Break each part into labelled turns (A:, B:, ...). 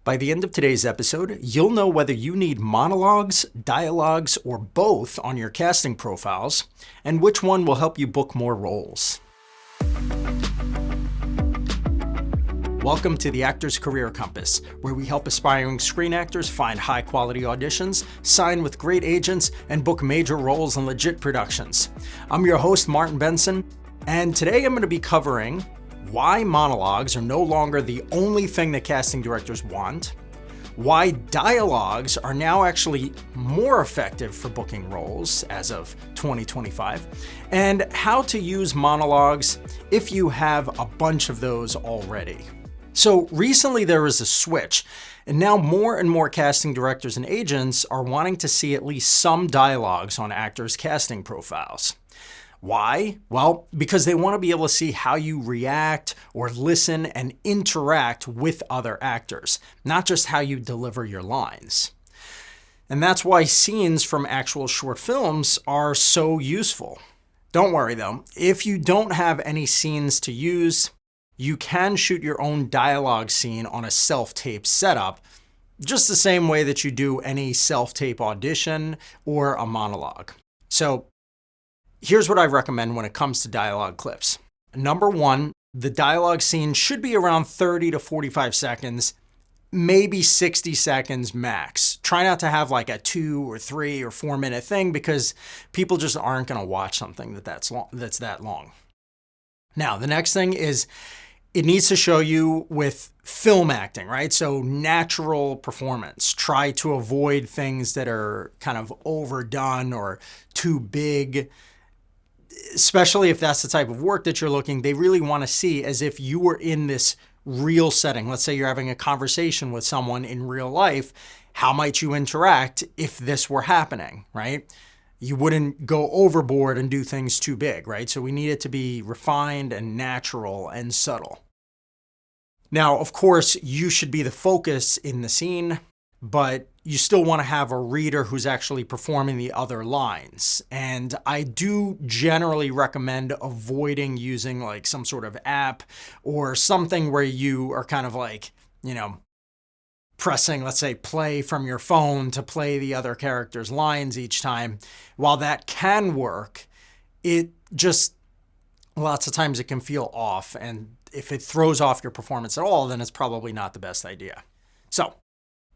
A: By the end of today's episode, you'll know whether you need monologues, dialogues, or both on your casting profiles, and which one will help you book more roles. Welcome to the Actor's Career Compass, where we help aspiring screen actors find high-quality auditions, sign with great agents, and book major roles in legit productions. I'm your host, Martin Benson, and today I'm going to be covering why monologues are no longer the only thing that casting directors want, why dialogues are now actually more effective for booking roles as of 2025, and how to use monologues if you have a bunch of those already. So recently there was a switch, and now more and more casting directors and agents are wanting to see at least some dialogues on actors' casting profiles. Why? Well, because they want to be able to see how you react or listen and interact with other actors, not just how you deliver your lines. And that's why scenes from actual short films are so useful. Don't worry though, if you don't have any scenes to use, you can shoot your own dialogue scene on a self-tape setup, just the same way that you do any self-tape audition or a monologue. So here's what I recommend when it comes to dialogue clips. Number one, the dialogue scene should be around 30 to 45 seconds, maybe 60 seconds max. Try not to have like a 2 or 3 or 4 minute thing because people just aren't going to watch something that's that long. Now, the next thing is it needs to show you with film acting, right? So natural performance. Try to avoid things that are kind of overdone or too big. Especially if that's the type of work that you're looking, they really want to see as if you were in this real setting. Let's say you're having a conversation with someone in real life. How might you interact if this were happening, right? You wouldn't go overboard and do things too big, right? So we need it to be refined and natural and subtle. Now, of course, you should be the focus in the scene, but you still want to have a reader who's actually performing the other lines. And I do generally recommend avoiding using like some sort of app or something where you are kind of like, pressing, let's say, play from your phone to play the other character's lines each time. While that can work, it just, lots of times it can feel off. And if it throws off your performance at all, then it's probably not the best idea. So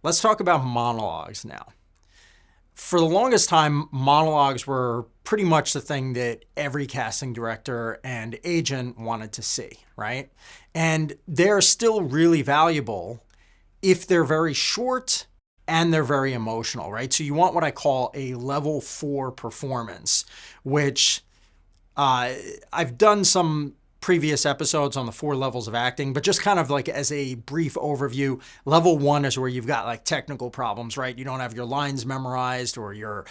A: let's talk about monologues now. For the longest time, monologues were pretty much the thing that every casting director and agent wanted to see, right? And they're still really valuable if they're very short and they're very emotional, right? So you want what I call a level 4 performance, which I've done some previous episodes on the 4 levels of acting, but just kind of like as a brief overview, level 1 is where you've got like technical problems, right? You don't have your lines memorized or you're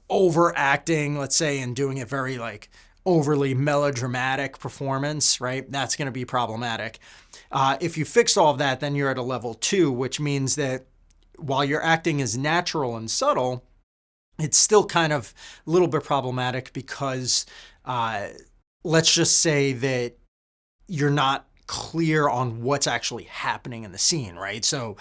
A: overacting, let's say, and doing it very like overly melodramatic performance, right? That's going to be problematic. If you fix all of that, then you're at a level 2, which means that while your acting is natural and subtle, it's still kind of a little bit problematic because let's just say that you're not clear on what's actually happening in the scene, right? So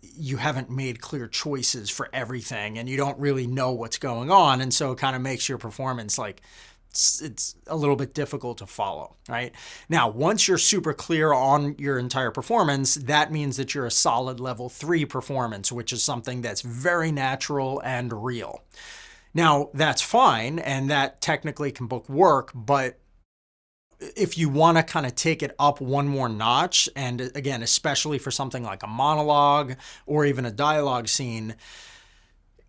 A: you haven't made clear choices for everything and you don't really know what's going on. And so it kind of makes your performance like it's a little bit difficult to follow, right? Now, once you're super clear on your entire performance, that means that you're a solid level 3 performance, which is something that's very natural and real. Now, that's fine, and that technically can book work, but if you want to kind of take it up one more notch, and again, especially for something like a monologue or even a dialogue scene,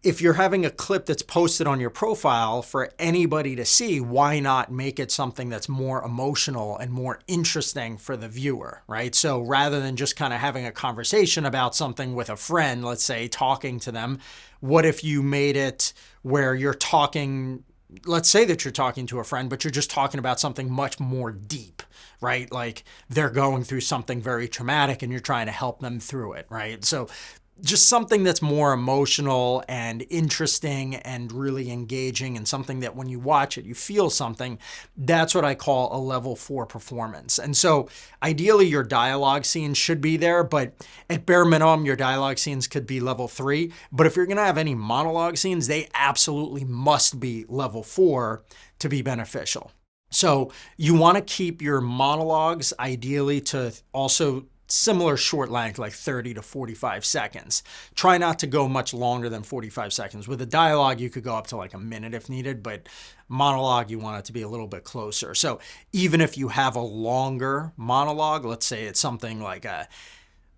A: if you're having a clip that's posted on your profile for anybody to see, why not make it something that's more emotional and more interesting for the viewer, right? So rather than just kind of having a conversation about something with a friend, let's say, talking to them, what if you made it where you're talking, let's say that you're talking to a friend, but you're just talking about something much more deep, right? Like they're going through something very traumatic and you're trying to help them through it, right? So just something that's more emotional and interesting and really engaging, and something that when you watch it, you feel something. That's what I call a level 4 performance. And so ideally your dialogue scenes should be there, but at bare minimum, your dialogue scenes could be level 3. But if you're going to have any monologue scenes, they absolutely must be level 4 to be beneficial. So you want to keep your monologues ideally to also similar short length, like 30 to 45 seconds. Try not to go much longer than 45 seconds. With a dialogue, you could go up to like a minute if needed, but monologue, you want it to be a little bit closer. So even if you have a longer monologue, let's say it's something like a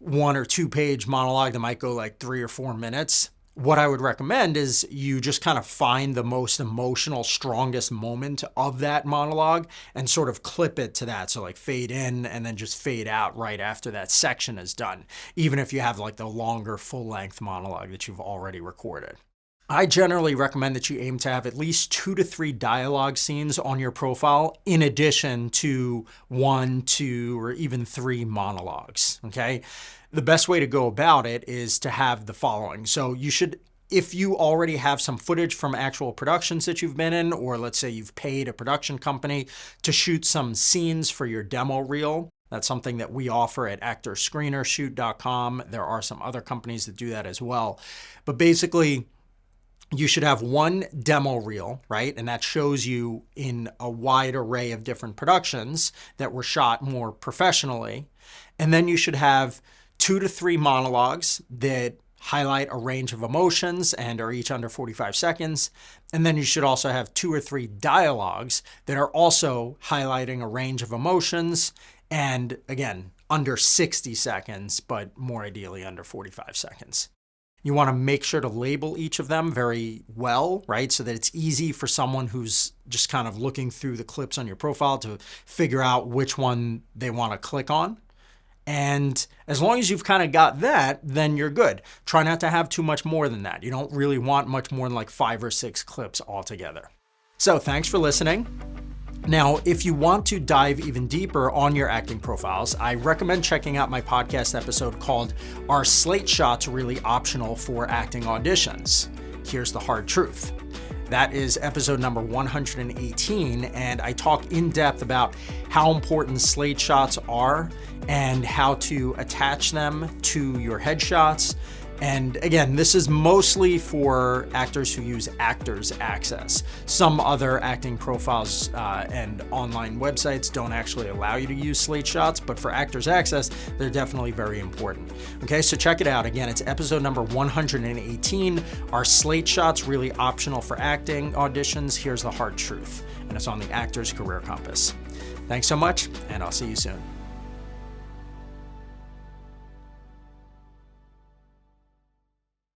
A: 1 or 2 page monologue that might go like 3 or 4 minutes, what I would recommend is you just kind of find the most emotional, strongest moment of that monologue and sort of clip it to that. So like fade in and then just fade out right after that section is done, even if you have like the longer full length monologue that you've already recorded. I generally recommend that you aim to have at least 2 to 3 dialogue scenes on your profile in addition to 1, 2, or even 3 monologues, okay? The best way to go about it is to have the following. So you should, if you already have some footage from actual productions that you've been in, or let's say you've paid a production company to shoot some scenes for your demo reel, that's something that we offer at actorscreenershoot.com. There are some other companies that do that as well. But basically, you should have one demo reel, right? And that shows you in a wide array of different productions that were shot more professionally. And then you should have 2 to 3 monologues that highlight a range of emotions and are each under 45 seconds. And then you should also have 2 or 3 dialogues that are also highlighting a range of emotions and, again, under 60 seconds, but more ideally under 45 seconds. You want to make sure to label each of them very well, right? So that it's easy for someone who's just kind of looking through the clips on your profile to figure out which one they want to click on. And as long as you've kind of got that, then you're good. Try not to have too much more than that. You don't really want much more than like 5 or 6 clips altogether. So thanks for listening. Now, if you want to dive even deeper on your acting profiles, I recommend checking out my podcast episode called Are Slate Shots Really Optional for Acting Auditions? Here's the Hard Truth. That is episode number 118, and I talk in depth about how important slate shots are and how to attach them to your headshots. And again, this is mostly for actors who use Actors Access. Some other acting profiles and online websites don't actually allow you to use slate shots, but for Actors Access, they're definitely very important. Okay, so check it out. Again, it's episode number 118. Are slate shots really optional for acting auditions? Here's the hard truth. And it's on the Actors Career Compass. Thanks so much, and I'll see you soon.